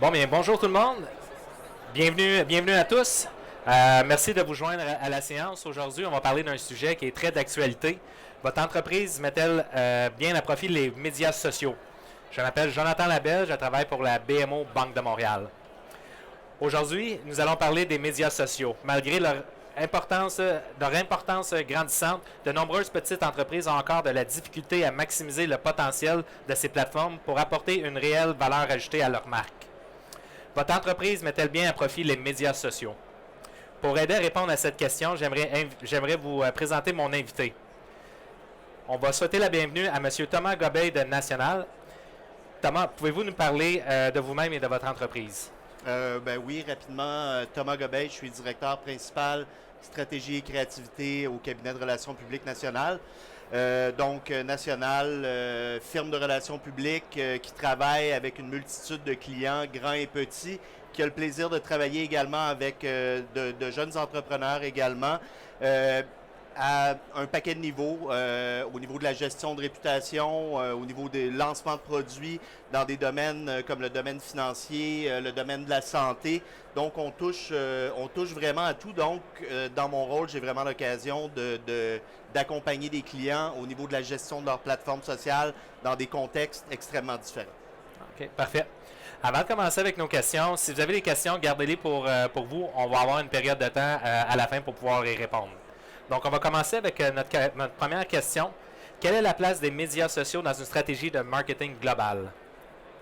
Bon, bien, bonjour tout le monde. Bienvenue à tous. Merci de vous joindre à la séance. Aujourd'hui, on va parler d'un sujet qui est très d'actualité. Votre entreprise met-elle bien à profit les médias sociaux? Je m'appelle Jonathan Labelle, je travaille pour la BMO Banque de Montréal. Aujourd'hui, nous allons parler des médias sociaux. Malgré leur importance grandissante, de nombreuses petites entreprises ont encore de la difficulté à maximiser le potentiel de ces plateformes pour apporter une réelle valeur ajoutée à leur marque. Votre entreprise met-elle bien à profit les médias sociaux? Pour aider à répondre à cette question, j'aimerais vous présenter mon invité. On va souhaiter la bienvenue à M. Thomas Gobeil de National. Thomas, pouvez-vous nous parler de vous-même et de votre entreprise? Ben oui, rapidement, Thomas Gobeil, je suis directeur principal stratégie et créativité au cabinet de relations publiques nationales. National, firme de relations publiques qui travaille avec une multitude de clients, grands et petits, qui a le plaisir de travailler également avec de jeunes entrepreneurs également. À un paquet de niveaux, au niveau de la gestion de réputation, au niveau des lancements de produits dans des domaines comme le domaine financier, le domaine de la santé. Donc, on touche vraiment à tout. Donc, dans mon rôle, j'ai vraiment l'occasion d'accompagner des clients au niveau de la gestion de leur plateforme sociale dans des contextes extrêmement différents. OK, parfait. Avant de commencer avec nos questions, si vous avez des questions, gardez-les pour vous. On va avoir une période de temps à la fin pour pouvoir y répondre. Donc, on va commencer avec notre première question. Quelle est la place des médias sociaux dans une stratégie de marketing globale?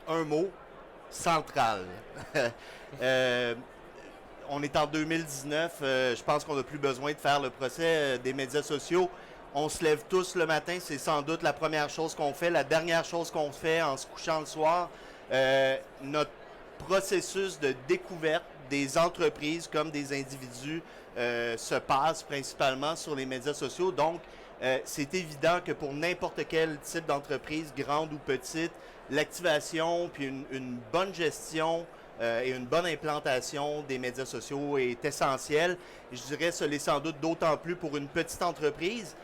Un mot, central. Euh, on est en 2019, je pense qu'on n'a plus besoin de faire le procès des médias sociaux. On se lève tous le matin, c'est sans doute la première chose qu'on fait. La dernière chose qu'on fait en se couchant le soir, notre processus de découverte des entreprises comme des individus se passe principalement sur les médias sociaux. Donc, c'est évident que pour n'importe quel type d'entreprise, grande ou petite, l'activation puis une bonne gestion et une bonne implantation des médias sociaux est essentielle. Je dirais ce l'est sans doute d'autant plus pour une petite entreprise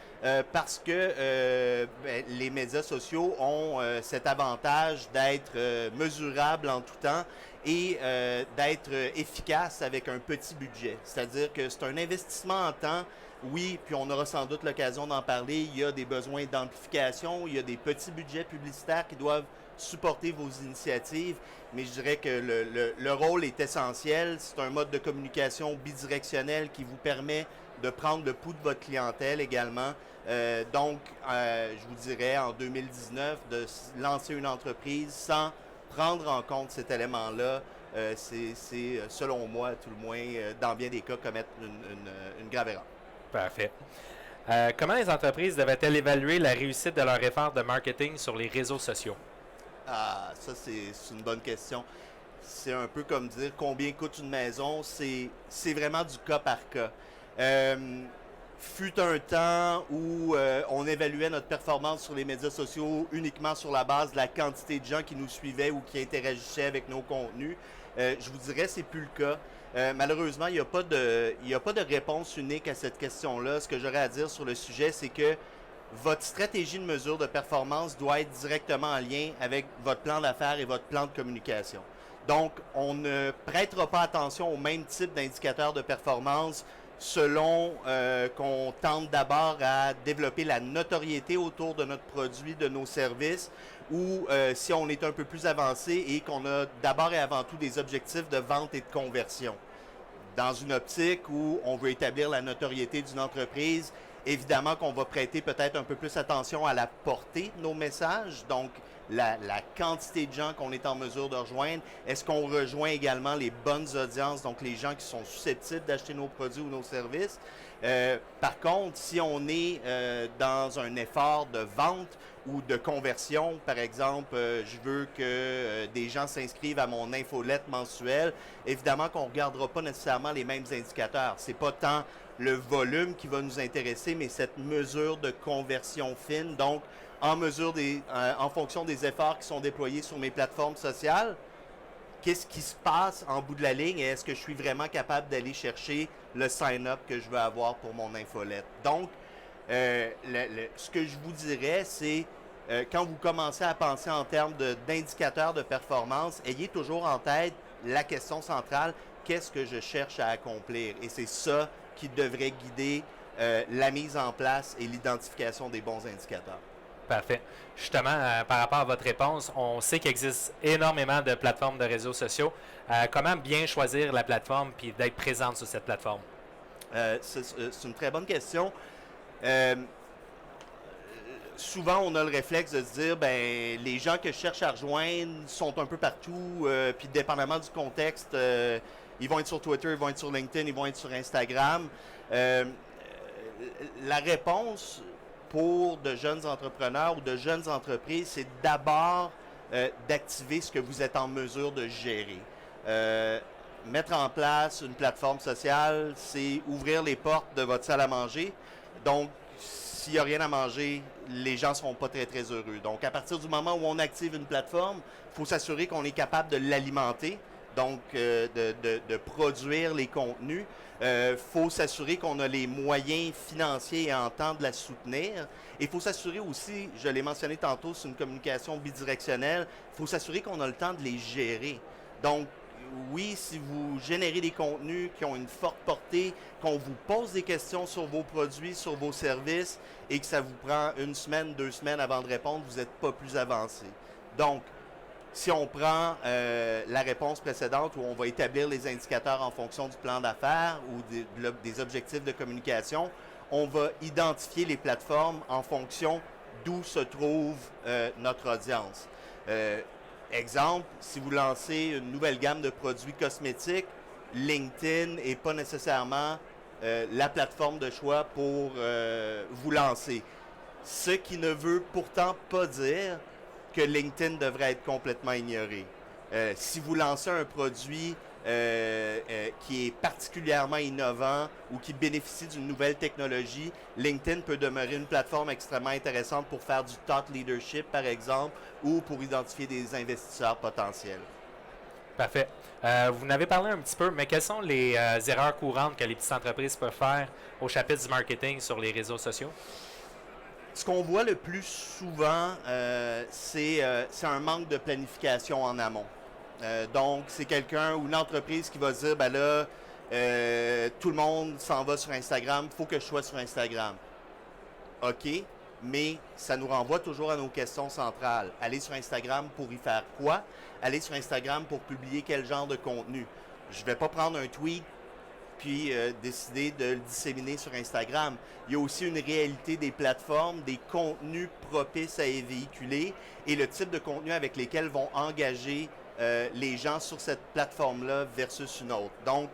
parce que les médias sociaux ont cet avantage d'être mesurables en tout temps et d'être efficaces avec un petit budget. C'est-à-dire que c'est un investissement en temps. Oui, puis on aura sans doute l'occasion d'en parler. Il y a des besoins d'amplification, il y a des petits budgets publicitaires qui doivent supporter vos initiatives, mais je dirais que le rôle est essentiel. C'est un mode de communication bidirectionnel qui vous permet de prendre le pouls de votre clientèle également. Je vous dirais en 2019, de lancer une entreprise sans prendre en compte cet élément-là, c'est selon moi, tout le moins, dans bien des cas, commettre une grave erreur. Parfait. Comment les entreprises devraient-elles évaluer la réussite de leur effort de marketing sur les réseaux sociaux? Ah, ça, c'est une bonne question. C'est un peu comme dire combien coûte une maison. C'est vraiment du cas par cas. Fut un temps où on évaluait notre performance sur les médias sociaux uniquement sur la base de la quantité de gens qui nous suivaient ou qui interagissaient avec nos contenus. Je vous dirais, c'est plus le cas. Malheureusement, il n'y a pas de réponse unique à cette question-là. Ce que j'aurais à dire sur le sujet, c'est que votre stratégie de mesure de performance doit être directement en lien avec votre plan d'affaires et votre plan de communication. Donc, on ne prêtera pas attention au même type d'indicateurs de performance selon qu'on tente d'abord à développer la notoriété autour de notre produit, de nos services, ou si on est un peu plus avancé et qu'on a d'abord et avant tout des objectifs de vente et de conversion. Dans une optique où on veut établir la notoriété d'une entreprise, évidemment qu'on va prêter peut-être un peu plus attention à la portée de nos messages, donc la quantité de gens qu'on est en mesure de rejoindre. Est-ce qu'on rejoint également les bonnes audiences, donc les gens qui sont susceptibles d'acheter nos produits ou nos services? Par contre, si on est dans un effort de vente ou de conversion, par exemple, je veux que des gens s'inscrivent à mon infolette mensuelle, évidemment qu'on ne regardera pas nécessairement les mêmes indicateurs. C'est pas tant le volume qui va nous intéresser, mais cette mesure de conversion fine. Donc, en fonction des efforts qui sont déployés sur mes plateformes sociales, qu'est-ce qui se passe en bout de la ligne et est-ce que je suis vraiment capable d'aller chercher le sign-up que je veux avoir pour mon infolette? Donc, ce que je vous dirais, c'est quand vous commencez à penser en termes d'indicateurs de performance, ayez toujours en tête la question centrale, qu'est-ce que je cherche à accomplir? Et c'est ça qui devrait guider la mise en place et l'identification des bons indicateurs. Parfait. Justement, par rapport à votre réponse, on sait qu'il existe énormément de plateformes de réseaux sociaux. Comment bien choisir la plateforme puis d'être présente sur cette plateforme? C'est une très bonne question. Souvent, on a le réflexe de se dire, ben, les gens que je cherche à rejoindre sont un peu partout, puis dépendamment du contexte, ils vont être sur Twitter, ils vont être sur LinkedIn, ils vont être sur Instagram. La réponse pour de jeunes entrepreneurs ou de jeunes entreprises, c'est d'abord d'activer ce que vous êtes en mesure de gérer. Mettre en place une plateforme sociale, c'est ouvrir les portes de votre salle à manger. Donc, s'il n'y a rien à manger, les gens ne seront pas très, très heureux. Donc, à partir du moment où on active une plateforme, il faut s'assurer qu'on est capable de l'alimenter, donc de produire les contenus. Faut s'assurer qu'on a les moyens financiers et en temps de la soutenir. Et il faut s'assurer aussi, je l'ai mentionné tantôt, c'est une communication bidirectionnelle, il faut s'assurer qu'on a le temps de les gérer. Donc, oui, si vous générez des contenus qui ont une forte portée, qu'on vous pose des questions sur vos produits, sur vos services, et que ça vous prend 1 semaine, 2 semaines avant de répondre, vous n'êtes pas plus avancé. Donc, si on prend la réponse précédente où on va établir les indicateurs en fonction du plan d'affaires ou des objectifs de communication, on va identifier les plateformes en fonction d'où se trouve notre audience. Exemple, si vous lancez une nouvelle gamme de produits cosmétiques, LinkedIn n'est pas nécessairement la plateforme de choix pour vous lancer. Ce qui ne veut pourtant pas dire que LinkedIn devrait être complètement ignoré. Si vous lancez un produit qui est particulièrement innovant ou qui bénéficie d'une nouvelle technologie, LinkedIn peut demeurer une plateforme extrêmement intéressante pour faire du thought leadership, par exemple, ou pour identifier des investisseurs potentiels. Parfait. Vous en avez parlé un petit peu, mais quelles sont les erreurs courantes que les petites entreprises peuvent faire au chapitre du marketing sur les réseaux sociaux? Ce qu'on voit le plus souvent, c'est un manque de planification en amont. Donc, c'est quelqu'un ou une entreprise qui va se dire, ben là, tout le monde s'en va sur Instagram, il faut que je sois sur Instagram. OK, mais ça nous renvoie toujours à nos questions centrales. Aller sur Instagram pour y faire quoi? Aller sur Instagram pour publier quel genre de contenu? Je ne vais pas prendre un tweet puis décider de le disséminer sur Instagram. Il y a aussi une réalité des plateformes, des contenus propices à y véhiculer et le type de contenu avec lesquels vont engager les gens sur cette plateforme-là versus une autre. Donc,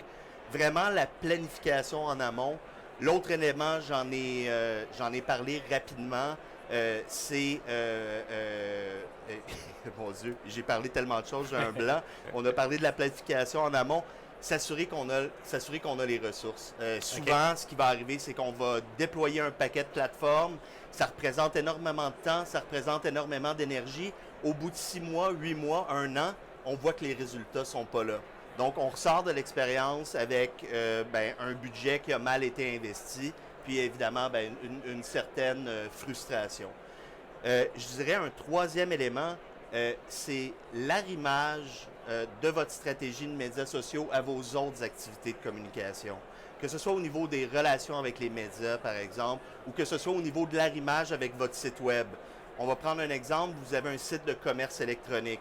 vraiment la planification en amont. L'autre élément, j'en ai parlé rapidement, c'est... mon Dieu, j'ai parlé tellement de choses, j'ai un blanc. On a parlé de la planification en amont. S'assurer qu'on a les ressources. Souvent, ce qui va arriver, c'est qu'on va déployer un paquet de plateformes. Ça représente énormément de temps, ça représente énormément d'énergie. Au bout de 6 mois, 8 mois, 1 an, on voit que les résultats ne sont pas là. Donc, on ressort de l'expérience avec un budget qui a mal été investi, puis évidemment, une certaine frustration. Je dirais un troisième élément, c'est l'arrimage de votre stratégie de médias sociaux à vos autres activités de communication. Que ce soit au niveau des relations avec les médias, par exemple, ou que ce soit au niveau de l'arrimage avec votre site web. On va prendre un exemple, vous avez un site de commerce électronique.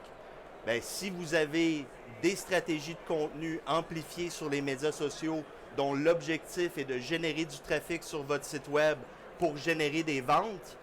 Bien, si vous avez des stratégies de contenu amplifiées sur les médias sociaux dont l'objectif est de générer du trafic sur votre site web pour générer des ventes,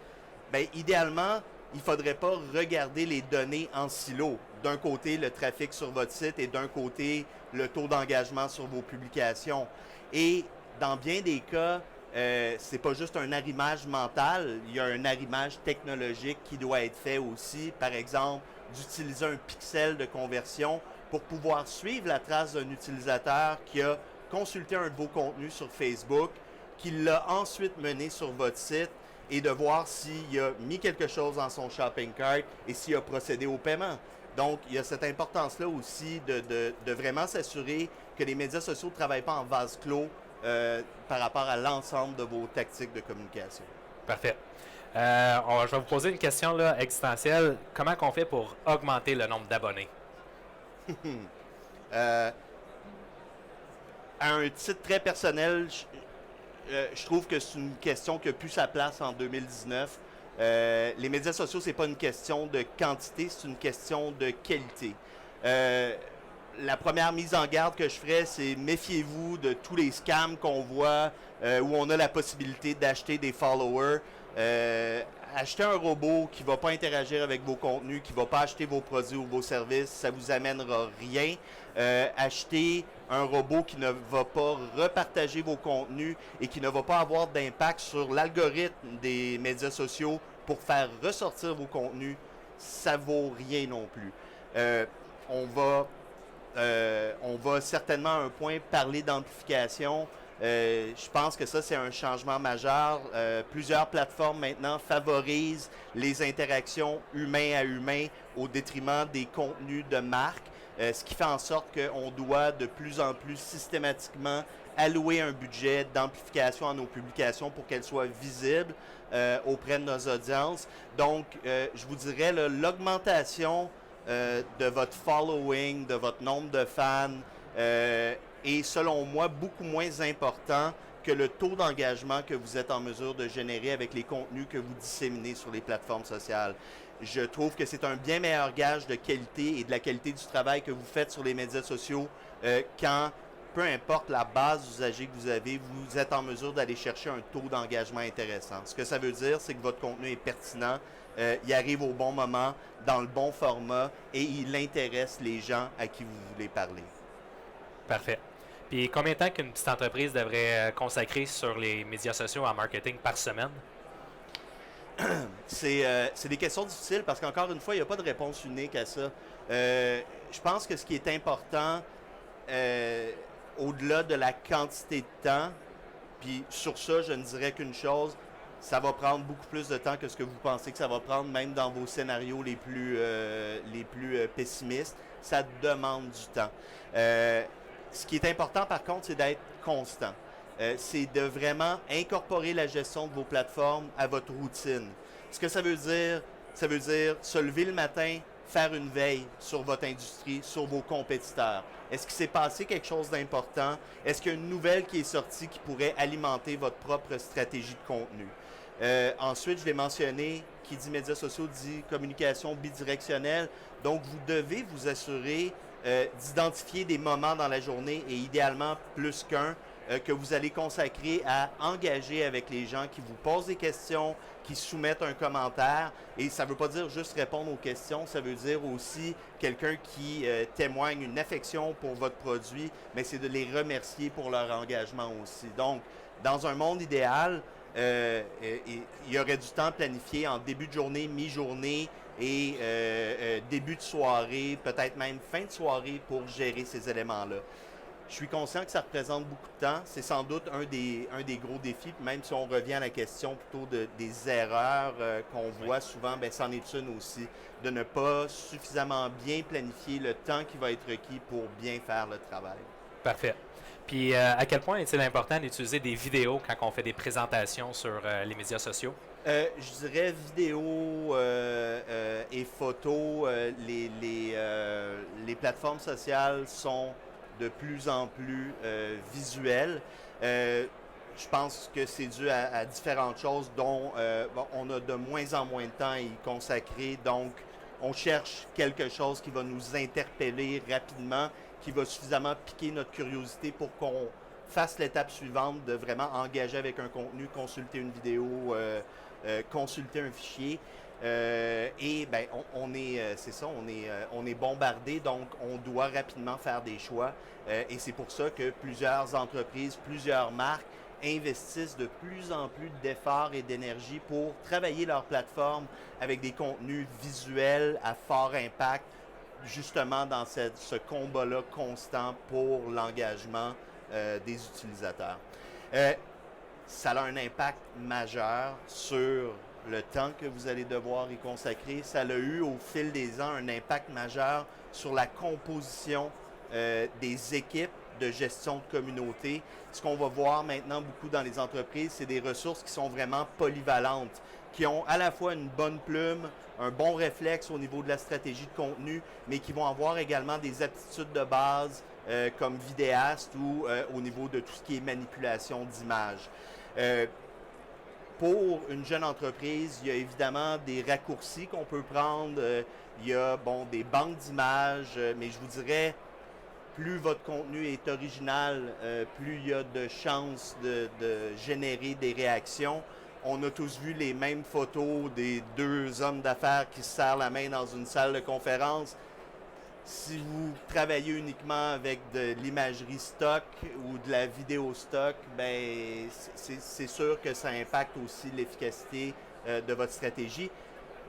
bien, idéalement, il ne faudrait pas regarder les données en silo. D'un côté, le trafic sur votre site et d'un côté, le taux d'engagement sur vos publications. Et dans bien des cas, c'est pas juste un arrimage mental, il y a un arrimage technologique qui doit être fait aussi. Par exemple, d'utiliser un pixel de conversion pour pouvoir suivre la trace d'un utilisateur qui a consulté un de vos contenus sur Facebook, qui l'a ensuite mené sur votre site et de voir s'il a mis quelque chose dans son shopping cart et s'il a procédé au paiement. Donc, il y a cette importance-là aussi de vraiment s'assurer que les médias sociaux ne travaillent pas en vase clos par rapport à l'ensemble de vos tactiques de communication. Parfait. Je vais vous poser une question là, existentielle. Comment qu'on fait pour augmenter le nombre d'abonnés? Euh, à un titre très personnel, je trouve que c'est une question qui a plus sa place en 2019. Les médias sociaux, c'est pas une question de quantité, c'est une question de qualité. Euh, la première mise en garde que je ferais, c'est méfiez-vous de tous les scams qu'on voit où on a la possibilité d'acheter des followers. Acheter un robot qui ne va pas interagir avec vos contenus, qui ne va pas acheter vos produits ou vos services, ça vous amènera rien. Acheter un robot qui ne va pas repartager vos contenus et qui ne va pas avoir d'impact sur l'algorithme des médias sociaux pour faire ressortir vos contenus, ça vaut rien non plus. Euh, on va on va certainement à un point parler d'amplification. Je pense que ça, c'est un changement majeur. Plusieurs plateformes maintenant favorisent les interactions humain à humain au détriment des contenus de marque, ce qui fait en sorte qu'on doit de plus en plus systématiquement allouer un budget d'amplification à nos publications pour qu'elles soient visibles auprès de nos audiences. Donc, je vous dirais, l'augmentation de votre following, de votre nombre de fans, est selon moi beaucoup moins important que le taux d'engagement que vous êtes en mesure de générer avec les contenus que vous disséminez sur les plateformes sociales. Je trouve que c'est un bien meilleur gage de qualité et de la qualité du travail que vous faites sur les médias sociaux quand, peu importe la base d'usagers que vous avez, vous êtes en mesure d'aller chercher un taux d'engagement intéressant. Ce que ça veut dire, c'est que votre contenu est pertinent, il arrive au bon moment, dans le bon format et il intéresse les gens à qui vous voulez parler. Parfait. Puis combien de temps qu'une petite entreprise devrait consacrer sur les médias sociaux en marketing par semaine? C'est des questions difficiles parce qu'encore une fois, il n'y a pas de réponse unique à ça. Je pense que ce qui est important, au-delà de la quantité de temps, puis sur ça, je ne dirais qu'une chose, ça va prendre beaucoup plus de temps que ce que vous pensez que ça va prendre, même dans vos scénarios les plus pessimistes. Ça demande du temps. Ce qui est important, par contre, c'est d'être constant. C'est de vraiment incorporer la gestion de vos plateformes à votre routine. Ce que ça veut dire se lever le matin, faire une veille sur votre industrie, sur vos compétiteurs. Est-ce qu'il s'est passé quelque chose d'important? Est-ce qu'il y a une nouvelle qui est sortie qui pourrait alimenter votre propre stratégie de contenu? Ensuite, je vais mentionner, qui dit médias sociaux dit communication bidirectionnelle. Donc, vous devez vous assurer d'identifier des moments dans la journée et idéalement plus qu'un que vous allez consacrer à engager avec les gens qui vous posent des questions, qui soumettent un commentaire. Et ça ne veut pas dire juste répondre aux questions, ça veut dire aussi quelqu'un qui témoigne une affection pour votre produit, mais c'est de les remercier pour leur engagement aussi. Donc, dans un monde idéal, il y aurait du temps planifié en début de journée, mi-journée et début de soirée, peut-être même fin de soirée pour gérer ces éléments-là. Je suis conscient que ça représente beaucoup de temps. C'est sans doute un des gros défis. Même si on revient à la question plutôt des erreurs qu'on voit souvent, ben, c'en est une aussi. De ne pas suffisamment bien planifier le temps qui va être requis pour bien faire le travail. Parfait. Puis à quel point est-il important d'utiliser des vidéos quand on fait des présentations sur les médias sociaux? Je dirais vidéo et photos. Les plateformes sociales sont de plus en plus visuelles. Je pense que c'est dû à différentes choses dont on a de moins en moins de temps à y consacrer. Donc, on cherche quelque chose qui va nous interpeller rapidement, qui va suffisamment piquer notre curiosité pour qu'on fasse l'étape suivante de vraiment engager avec un contenu, consulter une vidéo, consulter un fichier. Et ben, c'est ça, on est bombardé, donc on doit rapidement faire des choix. Et c'est pour ça que plusieurs entreprises, plusieurs marques investissent de plus en plus d'efforts et d'énergie pour travailler leur plateforme avec des contenus visuels à fort impact, justement dans ce combat-là constant pour l'engagement des utilisateurs. Ça a un impact majeur sur le temps que vous allez devoir y consacrer. Ça a eu au fil des ans un impact majeur sur la composition des équipes de gestion de communauté. Ce qu'on va voir maintenant beaucoup dans les entreprises, c'est des ressources qui sont vraiment polyvalentes, qui ont à la fois une bonne plume, un bon réflexe au niveau de la stratégie de contenu, mais qui vont avoir également des aptitudes de base comme vidéaste ou au niveau de tout ce qui est manipulation d'images. Pour une jeune entreprise, il y a évidemment des raccourcis qu'on peut prendre. Il y a des banques d'images, mais je vous dirais, plus votre contenu est original, plus il y a de chances de générer des réactions. On a tous vu les mêmes photos des deux hommes d'affaires qui se serrent la main dans une salle de conférence. Si vous travaillez uniquement avec de l'imagerie stock ou de la vidéo stock, ben c'est sûr que ça impacte aussi l'efficacité de votre stratégie.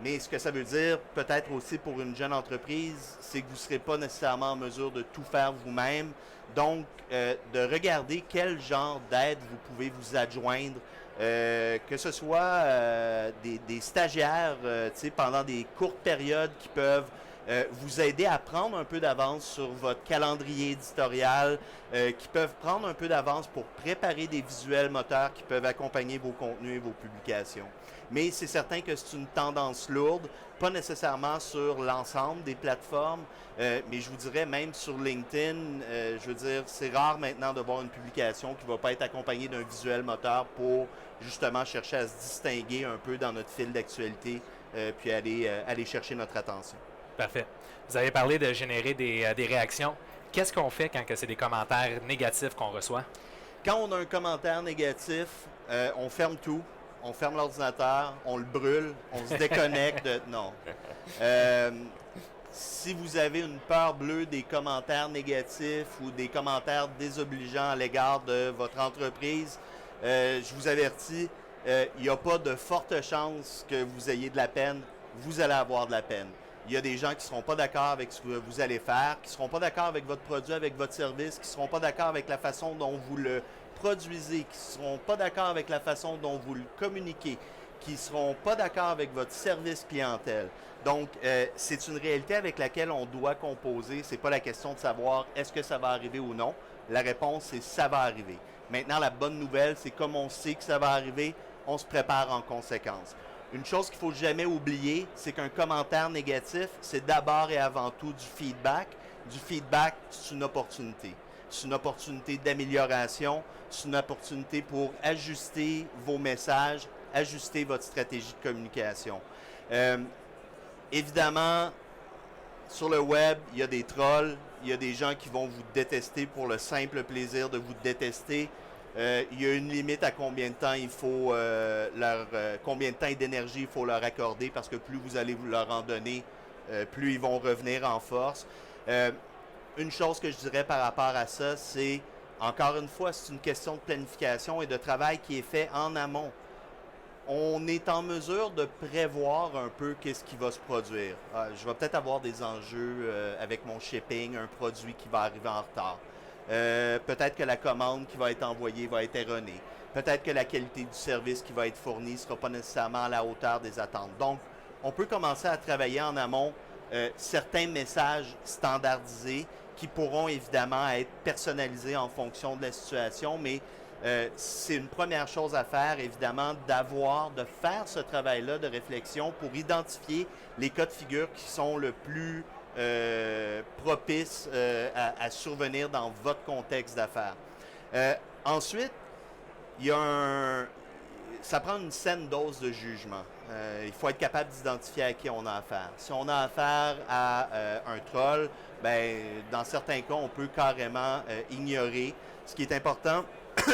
Mais ce que ça veut dire, peut-être aussi pour une jeune entreprise, c'est que vous ne serez pas nécessairement en mesure de tout faire vous-même. Donc, de regarder quel genre d'aide vous pouvez vous adjoindre, que ce soit des stagiaires pendant des courtes périodes qui peuvent vous aider à prendre un peu d'avance sur votre calendrier éditorial, qui peuvent prendre un peu d'avance pour préparer des visuels moteurs qui peuvent accompagner vos contenus et vos publications. Mais c'est certain que c'est une tendance lourde, pas nécessairement sur l'ensemble des plateformes, mais je vous dirais même sur LinkedIn, je veux dire, c'est rare maintenant de voir une publication qui ne va pas être accompagnée d'un visuel moteur pour justement chercher à se distinguer un peu dans notre fil d'actualité, puis aller chercher notre attention. Parfait. Vous avez parlé de générer des réactions. Qu'est-ce qu'on fait quand c'est des commentaires négatifs qu'on reçoit? Quand on a un commentaire négatif, on ferme tout. On ferme l'ordinateur, on le brûle, on se déconnecte. Non. Si vous avez une peur bleue des commentaires négatifs ou des commentaires désobligeants à l'égard de votre entreprise, je vous avertis, il n'y a pas de forte chance que vous ayez de la peine. Vous allez avoir de la peine. Il y a des gens qui ne seront pas d'accord avec ce que vous allez faire, qui ne seront pas d'accord avec votre produit, avec votre service, qui ne seront pas d'accord avec la façon dont vous le produisez, qui ne seront pas d'accord avec la façon dont vous le communiquez, qui ne seront pas d'accord avec votre service clientèle. Donc, c'est une réalité avec laquelle on doit composer. Ce n'est pas la question de savoir est-ce que ça va arriver ou non. La réponse, c'est ça va arriver. Maintenant, la bonne nouvelle, c'est comme on sait que ça va arriver, on se prépare en conséquence. Une chose qu'il ne faut jamais oublier, c'est qu'un commentaire négatif, c'est d'abord et avant tout du feedback. Du feedback, c'est une opportunité. C'est une opportunité d'amélioration, c'est une opportunité pour ajuster vos messages, ajuster votre stratégie de communication. Évidemment, sur le web, il y a des trolls, il y a des gens qui vont vous détester pour le simple plaisir de vous détester. Il y a une limite à combien de temps il faut combien de temps et d'énergie il faut leur accorder, parce que plus vous allez leur en donner, plus ils vont revenir en force. Une chose que je dirais par rapport à ça, c'est, encore une fois, c'est une question de planification et de travail qui est fait en amont. On est en mesure de prévoir un peu qu'est-ce qui va se produire. Je vais peut-être avoir des enjeux avec mon shipping, un produit qui va arriver en retard. Peut-être que la commande qui va être envoyée va être erronée. Peut-être que la qualité du service qui va être fourni ne sera pas nécessairement à la hauteur des attentes. Donc, on peut commencer à travailler en amont certains messages standardisés qui pourront évidemment être personnalisés en fonction de la situation, mais c'est une première chose à faire, évidemment, de faire ce travail-là de réflexion pour identifier les cas de figure qui sont le plus propices à survenir dans votre contexte d'affaires. Ensuite, ça prend une saine dose de jugement. Il faut être capable d'identifier à qui on a affaire. Si on a affaire à un troll, ben, dans certains cas, on peut carrément ignorer. Ce qui est important,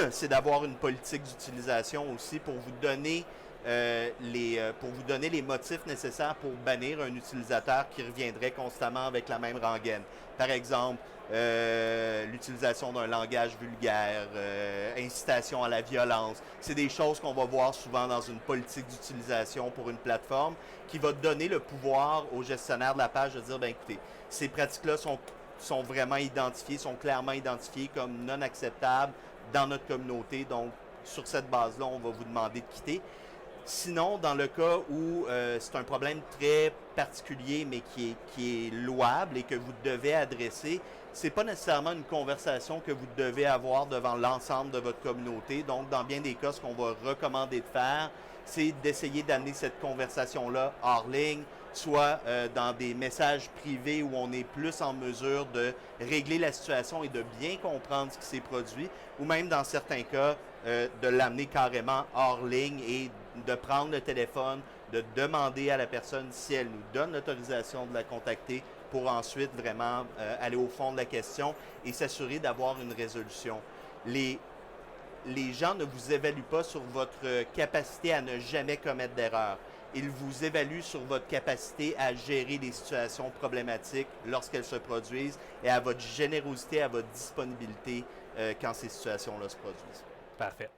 c'est d'avoir une politique d'utilisation aussi pour vous donner les motifs nécessaires pour bannir un utilisateur qui reviendrait constamment avec la même rengaine. Par exemple, l'utilisation d'un langage vulgaire, incitation à la violence. C'est des choses qu'on va voir souvent dans une politique d'utilisation pour une plateforme qui va donner le pouvoir au gestionnaire de la page de dire, ben écoutez, ces pratiques-là sont vraiment identifiées, sont clairement identifiées comme non acceptables dans notre communauté. Donc, sur cette base-là, on va vous demander de quitter. Sinon, dans le cas où c'est un problème très particulier, mais qui est louable et que vous devez adresser, c'est pas nécessairement une conversation que vous devez avoir devant l'ensemble de votre communauté. Donc, dans bien des cas, ce qu'on va recommander de faire, c'est d'essayer d'amener cette conversation-là hors ligne, soit dans des messages privés où on est plus en mesure de régler la situation et de bien comprendre ce qui s'est produit, ou même dans certains cas, de l'amener carrément hors ligne et de prendre le téléphone, de demander à la personne si elle nous donne l'autorisation de la contacter pour ensuite vraiment aller au fond de la question et s'assurer d'avoir une résolution. Les gens ne vous évaluent pas sur votre capacité à ne jamais commettre d'erreur. Ils vous évaluent sur votre capacité à gérer des situations problématiques lorsqu'elles se produisent et à votre générosité, à votre disponibilité quand ces situations-là se produisent. Parfait.